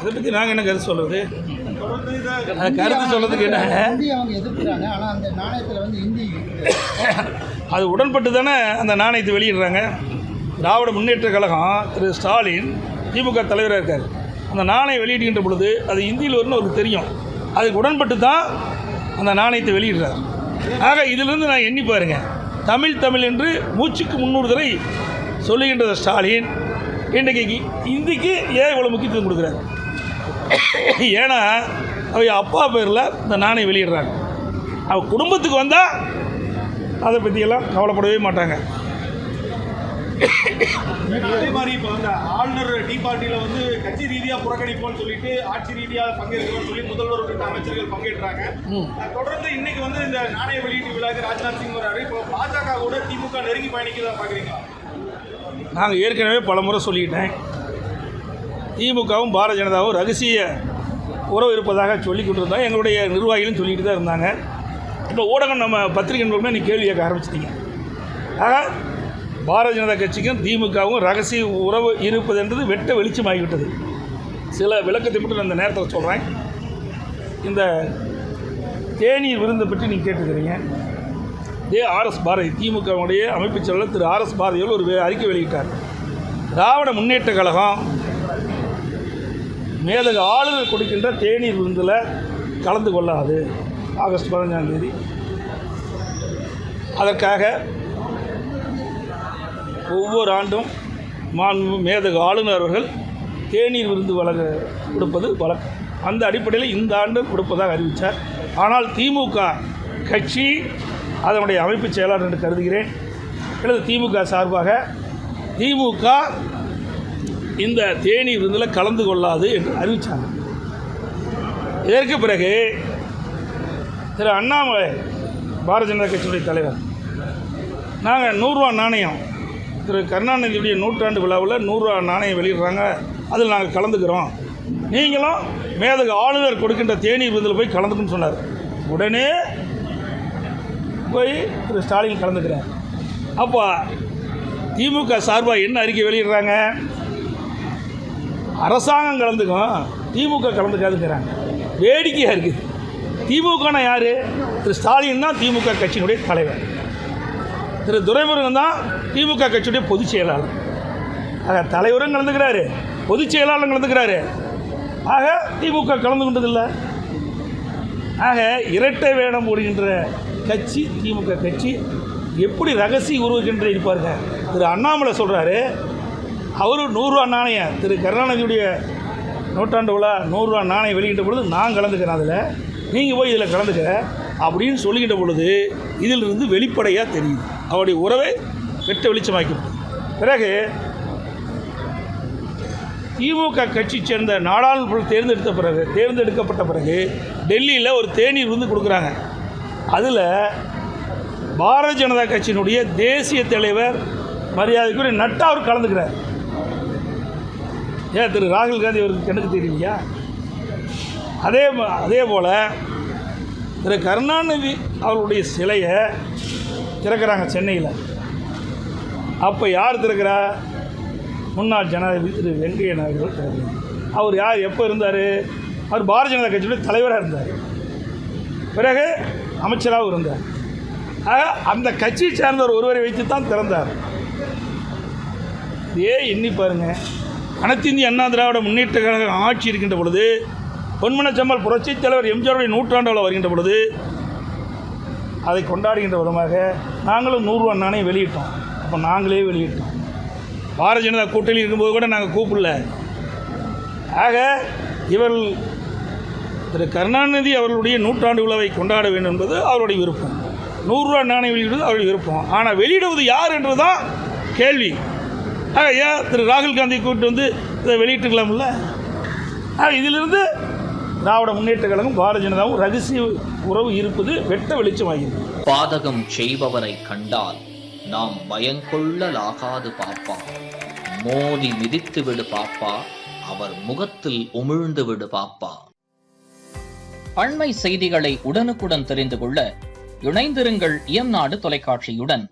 அதை பற்றி நாங்கள் என்ன கருத்து சொல்கிறது? கருத்து சொல்கிறதுக்கு என்ன, அவங்க எதிர்க்கிறாங்க. ஆனால் அந்த நாணயத்தில் வந்து இந்தி அது உடன்பட்டு தானே அந்த நாணயத்தை வெளியிடுறாங்க. திராவிட முன்னேற்ற கழகம் திரு ஸ்டாலின் திமுக தலைவராக இருக்கார். அந்த நாணயம் வெளியிடுகின்ற பொழுது அது இந்தியில் வரும்னு அவருக்கு தெரியும். அதுக்கு உடன்பட்டு தான் அந்த நாணயத்தை வெளியிடுறார். ஆக இதிலிருந்து நான் எண்ணி பாருங்க, தமிழ் என்று மூச்சுக்கு 300 தடவை சொல்லுகின்ற ஸ்டாலின் இன்றைக்கு இந்திக்கு ஏன் இவ்வளோ முக்கியத்துவம் கொடுக்குறாரு? ஏன்னா அவங்க அப்பா பேரில் இந்த நாணயம் வெளியிடுறாங்க. அவங்க குடும்பத்துக்கு வந்தால் அதை பற்றியெல்லாம் கவலைப்படவே மாட்டாங்க. அதே மாதிரி இப்போ வந்து ஆளுநர் டீ பார்ட்டியில் வந்து கட்சி ரீதியாக புறக்கணிப்போம்னு சொல்லிட்டு ஆட்சி ரீதியாக பங்கேற்கிறோம்னு சொல்லி முதல்வர் உள்ளிட்ட அமைச்சர்கள் பங்கேற்றாங்க. தொடர்ந்து இன்னைக்கு வந்து இந்த நாணய வெளியீட்டு விழாக்கு ராஜ்நாத் சிங் வராரு. இப்போ பாஜக கூட திமுக நெருங்கி பயணிக்கிறதா பார்க்குறீங்களா? நாங்கள் ஏற்கனவே பல முறை சொல்லிக்கிட்டேன், திமுகவும் பாரதிய ஜனதாவும் ரகசிய உறவு இருப்பதாக சொல்லி கொண்டிருந்தோம். எங்களுடைய நிர்வாகிகளும் சொல்லிட்டு தான் இருந்தாங்க. இப்போ ஊடகம் நம்ம பத்திரிகை நண்பர்களுமே நீ கேள்வி கேட்க ஆரம்பிச்சிட்டீங்க. ஆக பாரதிய ஜனதா கட்சிக்கும் திமுகவும் ரகசிய உறவு இருப்பதுன்றது வெட்ட வெளிச்சமாகிவிட்டது. சில விளக்கத்தை மட்டும் நான் இந்த நேரத்தில் சொல்கிறேன். இந்த தேநீர் விருந்தை பற்றி நீங்கள் கேட்டுக்கிறீங்க. ஆர்எஸ் பாரதி திமுகவுடைய அமைப்புச் செயலாளர் திரு ஆர்எஸ் பாரதியோடு ஒரு அறிக்கை வெளியிட்டார். திராவிட முன்னேற்ற கழகம் மேலக ஆளுநர் கொடுக்கின்ற தேநீர் விருந்தில் கலந்து கொள்ளாது. ஆகஸ்ட் 15ஆம் தேதி அதற்காக ஒவ்வொரு ஆண்டும் மேதக ஆளுநர் அவர்கள் தேநீர் விருந்து கொடுப்பது வழக்கம். அந்த அடிப்படையில் இந்த ஆண்டு கொடுப்பதாக அறிவித்தார். ஆனால் திமுக கட்சி அதனுடைய அமைப்புச் செயலாளர் என்று கருதுகிறேன். அல்லது திமுக சார்பாக திமுக இந்த தேநீர் விருந்தில் கலந்து கொள்ளாது என்று அறிவித்தாங்க. இதற்கு பிறகு திரு அண்ணாமலை பாரதிய ஜனதா கட்சியுடைய தலைவர், நாங்கள் 100 ரூபா நாணயம் திரு கருணாநிதியுடைய 100ஆண்டு விழாவில் 100 ரூபா நாணயம் வெளியிடுறாங்க, அதில் நாங்கள் கலந்துக்கிறோம், நீங்களும் மேதக ஆளுநர் கொடுக்கின்ற தேநீர் விருந்தில் போய் கலந்துக்குன்னு சொன்னார். உடனே போய் திரு ஸ்டாலின் கலந்துக்கிறார். அப்போ திமுக சார்பாக என்ன அறிக்கை வெளியிடுறாங்க? அரசாங்கம் கலந்துக்கும், திமுக கலந்துக்காதுங்கிறாங்க. வேடிக்கையாக இருக்குது. திமுகனா யார்? திரு ஸ்டாலின் தான் திமுக கட்சியினுடைய தலைவர். திரு துரைமுருகன் தான் திமுக கட்சியுடைய பொதுச் செயலாளர். ஆக தலைவரும் கலந்துக்கிறாரு, பொதுச் செயலாளரும் கலந்துக்கிறாரு. ஆக திமுக கலந்து கொண்டதில்லை. ஆக இரட்டை வேடம் போடுகின்ற கட்சி திமுக கட்சி. எப்படி ரகசிய உருவகின்ற இருப்பாருங்க. திரு அண்ணாமலை சொல்கிறாரு, அவர் 100 ரூபா நாணயம் திரு கருணாநிதியுடைய 100ஆண்டு விழா 100 ரூபா நாணயம் வெளியிட்ட பொழுது நான் கலந்துக்கிறேன், அதில் நீங்கள் போய் இதில் கலந்துக்க அப்படின்னு சொல்லிக்கிட்ட பொழுது இதிலிருந்து வெளிப்படையாக தெரியுது. அவருடைய உறவை வெட்ட வெளிச்சமாக்கி. பிறகு திமுக கட்சி சேர்ந்த நாடாளுமன்ற தேர்ந்தெடுக்கப்பட்ட பிறகு டெல்லியில் ஒரு தேநீர் விருந்து கொடுக்குறாங்க. அதில் பாரதிய ஜனதா கட்சியினுடைய தேசிய தலைவர் மரியாதைக்குரிய நட்டா அவர் கலந்துக்கிறார். ஏன் திரு ராகுல் காந்தி அவருக்கு கணக்கு தெரியலையா? அதே போல் திரு கருணாநிதி அவருடைய சிலையை திறக்கிறாங்க சென்னையில். அப்போ யார் திறக்கிறா? முன்னாள் ஜனாதிபதி திரு வெங்கையா நாயுடு திறக்கிறார். அவர் யார்? எப்போ இருந்தார்? அவர் பாரதிய ஜனதா கட்சியுடைய தலைவராக இருந்தார், பிறகு அமைச்சராகவும் இருந்தார். அந்த கட்சியை சார்ந்தவர் ஒருவரை வைத்து தான் திறந்தார். எண்ணி பாருங்கள். அனைத்து இந்திய அண்ணா திராவிட முன்னேற்ற கழகம் ஆட்சி இருக்கின்ற பொழுது, பொன்மனச்செம்மல் புரட்சித் தலைவர் எம்ஜிஆருடைய 100ஆண்டு விழா வருகின்ற பொழுது அதை கொண்டாடுகின்ற விதமாக நாங்களும் 100 ரூபா நாணயம் வெளியிட்டோம். அப்போ நாங்களே வெளியிட்டோம். பாரதிய ஜனதா கூட்டணியில் இருக்கும்போது கூட நாங்கள் கூப்பிடல. ஆக இவர்கள் திரு கருணாநிதி அவர்களுடைய 100ஆண்டு விழாவை கொண்டாட வேண்டும் என்பது அவருடைய விருப்பம். 100 ரூபா நாணயம் வெளியிடுவது அவருடைய விருப்பம். ஆனால் வெளியிடுவது யார் என்று தான் கேள்வி. ஆக ஏன் திரு ராகுல் காந்தி கூப்பிட்டு வந்து இதை வெளியிட்டுக்கலாம்ல? இதிலிருந்து திராவிட முன்னேற்ற கழகம் பாரதிய ஜனதாவும் ரகசிய உறவு இருப்பது வெட்ட வெளிச்சமாகிறது. பாதகம் செய்பவரை கண்டால் நாம் பயங்கொள்ளலாகாது பாப்பா, மோதி மிதித்து விடு பாப்பா, அவர் முகத்தில் உமிழ்ந்து விடு பாப்பா. அண்மை செய்திகளை உடனுக்குடன் தெரிந்து கொள்ள இணைந்திருங்கள் இயம்நாடு தொலைக்காட்சியுடன்.